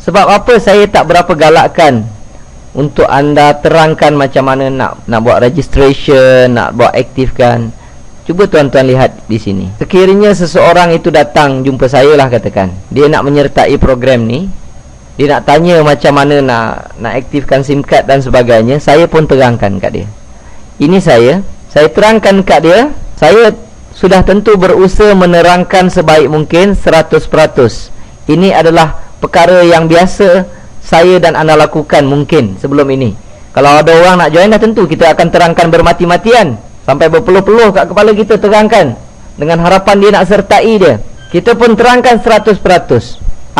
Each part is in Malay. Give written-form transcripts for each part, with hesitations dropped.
Sebab apa saya tak berapa galakkan untuk anda terangkan macam mana nak buat registration, nak buat aktifkan. Cuba tuan-tuan lihat di sini. Sekiranya seseorang itu datang jumpa saya lah, katakan dia nak menyertai program ni, dia nak tanya macam mana nak aktifkan SIM card dan sebagainya, saya pun terangkan kat dia. Ini saya terangkan kat dia. Saya sudah tentu berusaha menerangkan sebaik mungkin 100%. Ini adalah perkara yang biasa saya dan anda lakukan mungkin sebelum ini. Kalau ada orang nak join, dah tentu kita akan terangkan bermati-matian, sampai berpeluh-peluh kat kepala kita terangkan, dengan harapan dia nak sertai dia. Kita pun terangkan 100%.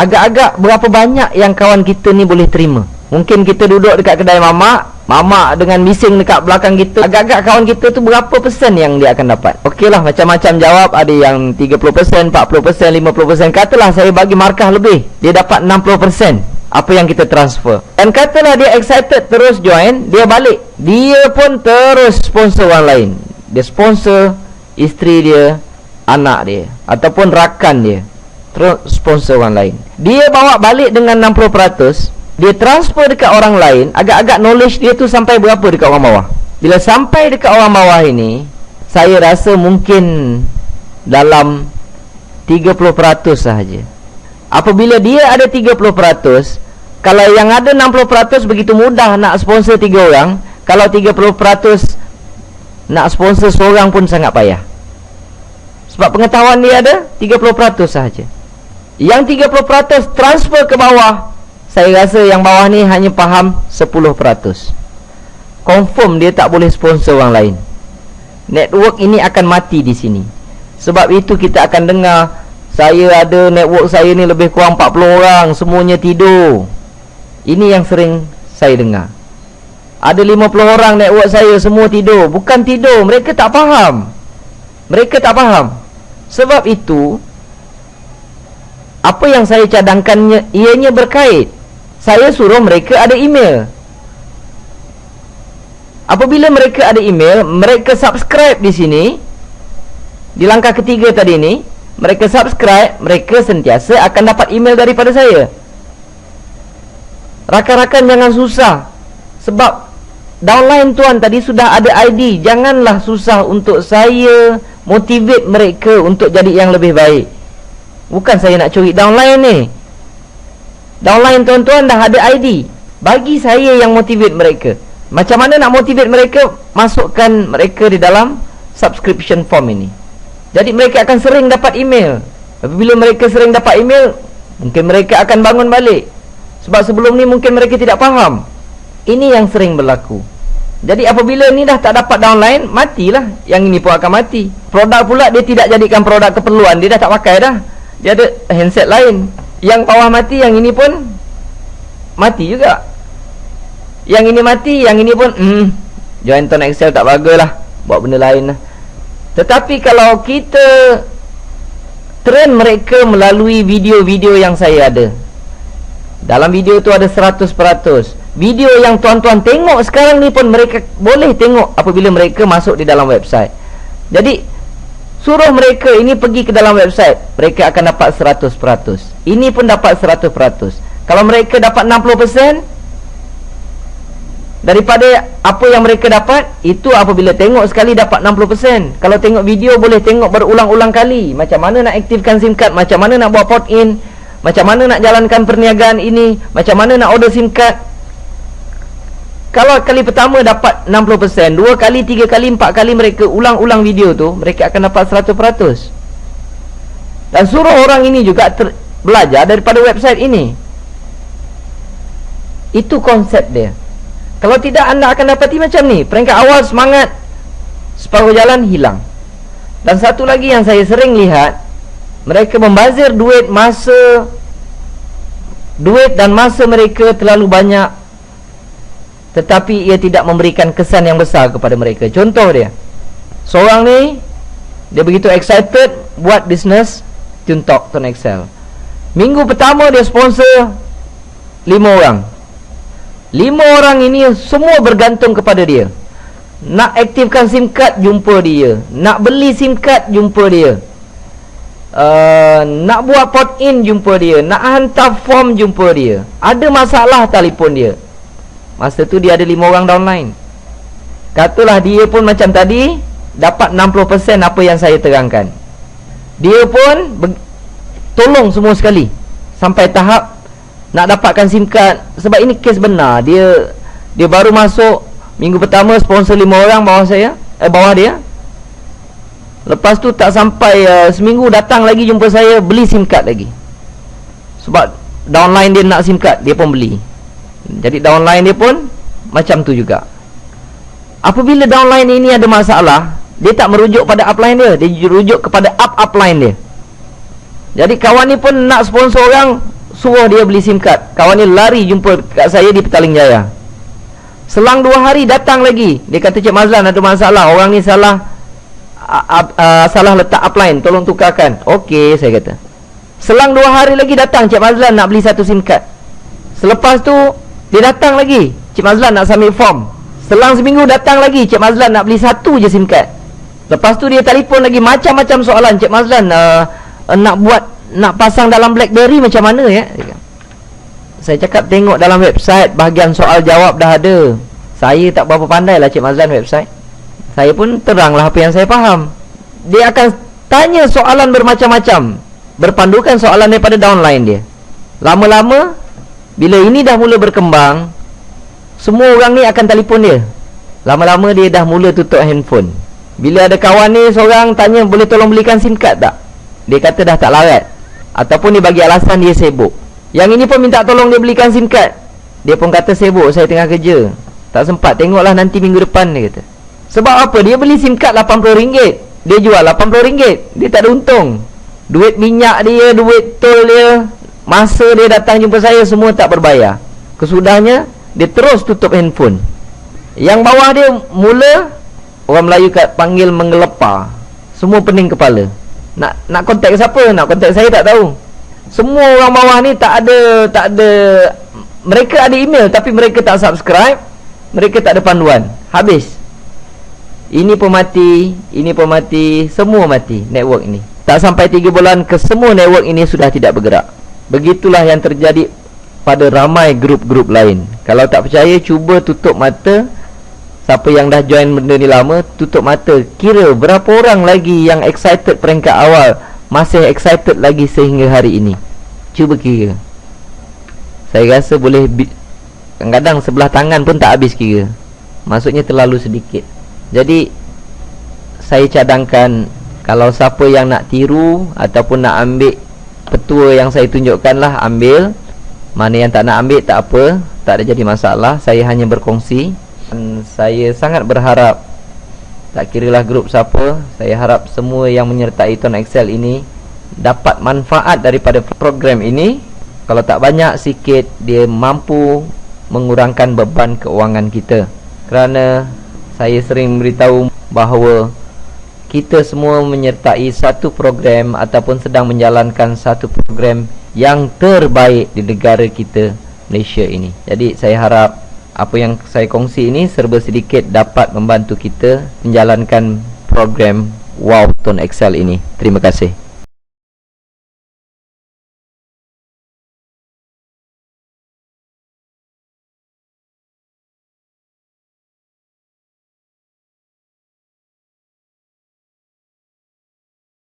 Agak-agak berapa banyak yang kawan kita ni boleh terima. Mungkin kita duduk dekat kedai mamak dengan bising dekat belakang kita, agak-agak kawan kita tu berapa persen yang dia akan dapat. Okeylah, macam-macam jawab. Ada yang 30%, 40%, 50%. Katalah saya bagi markah lebih, dia dapat 60% apa yang kita transfer. Dan katalah dia excited terus join, dia balik, dia pun terus sponsor orang lain. Dia sponsor isteri dia, anak dia, ataupun rakan dia, terus sponsor orang lain. Dia bawa balik dengan 60%, dia transfer dekat orang lain. Agak-agak knowledge dia tu sampai berapa dekat orang bawah. Bila sampai dekat orang bawah ini, saya rasa mungkin dalam 30% sahaja. Apabila dia ada 30%, kalau yang ada 60% begitu mudah nak sponsor 3 orang, kalau 30% nak sponsor seorang pun sangat payah. Sebab pengetahuan dia ada 30% sahaja. Yang 30% transfer ke bawah, saya rasa yang bawah ni hanya faham 10%. Confirm dia tak boleh sponsor orang lain. Network ini akan mati di sini. Sebab itu kita akan dengar, saya ada network saya ni lebih kurang 40 orang, semuanya tidur. Ini yang sering saya dengar. Ada 50 orang network saya, semua tidur. Bukan tidur, mereka tak faham. Mereka tak faham. Sebab itu, apa yang saya cadangkannya, ianya berkait. Saya suruh mereka ada email. Apabila mereka ada email, mereka subscribe di sini. Di langkah ketiga tadi ni, mereka subscribe, mereka sentiasa akan dapat email daripada saya. Rakan-rakan jangan susah. Sebab downline tuan tadi sudah ada ID. Janganlah susah untuk saya motivate mereka untuk jadi yang lebih baik. Bukan saya nak curi downline ni. Downline tuan-tuan dah ada ID. Bagi saya yang motivate mereka. Macam mana nak motivate mereka? Masukkan mereka di dalam subscription form ini. Jadi mereka akan sering dapat email. Apabila mereka sering dapat email, mungkin mereka akan bangun balik. Sebab sebelum ni mungkin mereka tidak faham. Ini yang sering berlaku. Jadi apabila ni dah tak dapat downline, matilah. Yang ini pun akan mati. Produk pula dia tidak jadikan produk keperluan. Dia dah tak pakai dah. Dia ada handset lain. Yang bawah mati, yang ini pun mati juga. Yang ini mati, yang ini pun join Ton Excel tak bagus lah, buat benda lain lah. Tetapi kalau kita train mereka melalui video-video yang saya ada, dalam video tu ada 100%. Video yang tuan-tuan tengok sekarang ni pun mereka boleh tengok apabila mereka masuk di dalam website. Jadi suruh mereka ini pergi ke dalam website, mereka akan dapat 100%. Ini pun dapat 100%. Kalau mereka dapat 60% daripada apa yang mereka dapat, itu apabila tengok sekali dapat 60%. Kalau tengok video boleh tengok berulang-ulang kali. Macam mana nak aktifkan SIM card, macam mana nak buat port in, macam mana nak jalankan perniagaan ini, macam mana nak order SIM card. Kalau kali pertama dapat 60%, 2 kali, 3 kali, 4 kali mereka ulang-ulang video tu, mereka akan dapat 100%. Dan suruh orang ini juga belajar daripada website ini. Itu konsep dia. Kalau tidak, anda akan dapati macam ni. Peringkat awal semangat, separuh jalan hilang. Dan satu lagi yang saya sering lihat, mereka membazir duit dan masa mereka terlalu banyak, tetapi ia tidak memberikan kesan yang besar kepada mereka. Contoh dia, seorang ni, dia begitu excited buat bisnes TuneTalk, Ton Excel. Minggu pertama dia sponsor 5 orang. 5 orang ini semua bergantung kepada dia. Nak aktifkan SIM card, jumpa dia. Nak beli SIM card, jumpa dia. nak buat port in jumpa dia, nak hantar form jumpa dia, ada masalah telefon dia. Masa tu dia ada 5 orang downline. Katalah dia pun macam tadi dapat 60% apa yang saya terangkan. Dia pun tolong semua sekali sampai tahap nak dapatkan SIM card. Sebab ini kes benar. Dia baru masuk minggu pertama, sponsor 5 orang bawah dia. Lepas tu tak sampai seminggu datang lagi jumpa saya, beli SIM card lagi. Sebab downline dia nak SIM card, dia pun beli. Jadi downline dia pun macam tu juga. Apabila downline ini ada masalah, dia tak merujuk pada upline dia, dia rujuk kepada upline dia. Jadi kawan ni pun nak sponsor orang, suruh dia beli SIM card. Kawan ni lari jumpa kat saya di Petaling Jaya. Selang 2 hari datang lagi, dia kata, Cik Mazlan ada masalah, orang ni salah letak upline, tolong tukarkan. Okey, saya kata. Selang 2 hari lagi datang, Cik Mazlan nak beli 1 SIM card. Selepas tu dia datang lagi, Cik Mazlan nak submit form. Selang seminggu datang lagi, Cik Mazlan nak beli 1 je SIM card. Lepas tu dia telefon lagi macam-macam soalan, Cik Mazlan nak pasang dalam BlackBerry macam mana ya? Saya cakap tengok dalam website, bahagian soal jawab dah ada. Saya tak berapa pandai lah Cik Mazlan website. Saya pun teranglah apa yang saya faham. Dia akan tanya soalan bermacam-macam, berpandukan soalan daripada downline dia. Lama-lama bila ini dah mula berkembang, semua orang ni akan telefon dia. Lama-lama dia dah mula tutup handphone. Bila ada kawan ni seorang tanya, boleh tolong belikan SIM card tak? Dia kata dah tak larat, ataupun dia bagi alasan dia sibuk. Yang ini pun minta tolong dia belikan SIM card. Dia pun kata sibuk, saya tengah kerja, tak sempat, tengoklah nanti minggu depan, dia kata. Sebab apa? Dia beli SIM card RM80, dia jual RM80, dia tak ada untung. Duit minyak dia, duit tol dia, masa dia datang jumpa saya, semua tak berbayar. Kesudahnya dia terus tutup handphone. Yang bawah dia mula, orang Melayu panggil menggelepar. Semua pening kepala. Nak kontak siapa? Nak kontak saya tak tahu. Semua orang bawah ni tak ada. Mereka ada email tapi mereka tak subscribe. Mereka tak ada panduan. Habis. Ini pun mati, ini pun mati, semua mati network ini. Tak sampai 3 bulan ke semua network ini sudah tidak bergerak. Begitulah yang terjadi pada ramai grup-grup lain. Kalau tak percaya, cuba tutup mata. Siapa yang dah join benda ni lama, tutup mata, kira berapa orang lagi yang excited peringkat awal masih excited lagi sehingga hari ini. Cuba kira. Saya rasa boleh kadang-kadang sebelah tangan pun tak habis kira. Maksudnya terlalu sedikit. Jadi saya cadangkan, kalau siapa yang nak tiru ataupun nak ambil petua yang saya tunjukkan lah, ambil. Mana yang tak nak ambil tak apa, tak ada jadi masalah. Saya hanya berkongsi. Dan saya sangat berharap, tak kiralah grup siapa, saya harap semua yang menyertai Tuan Excel ini dapat manfaat daripada program ini. Kalau tak banyak, sikit, dia mampu mengurangkan beban keuangan kita. Kerana saya sering beritahu bahawa kita semua menyertai satu program ataupun sedang menjalankan satu program yang terbaik di negara kita, Malaysia ini. Jadi saya harap apa yang saya kongsi ini serba sedikit dapat membantu kita menjalankan program Wow Tuan Excel ini. Terima kasih.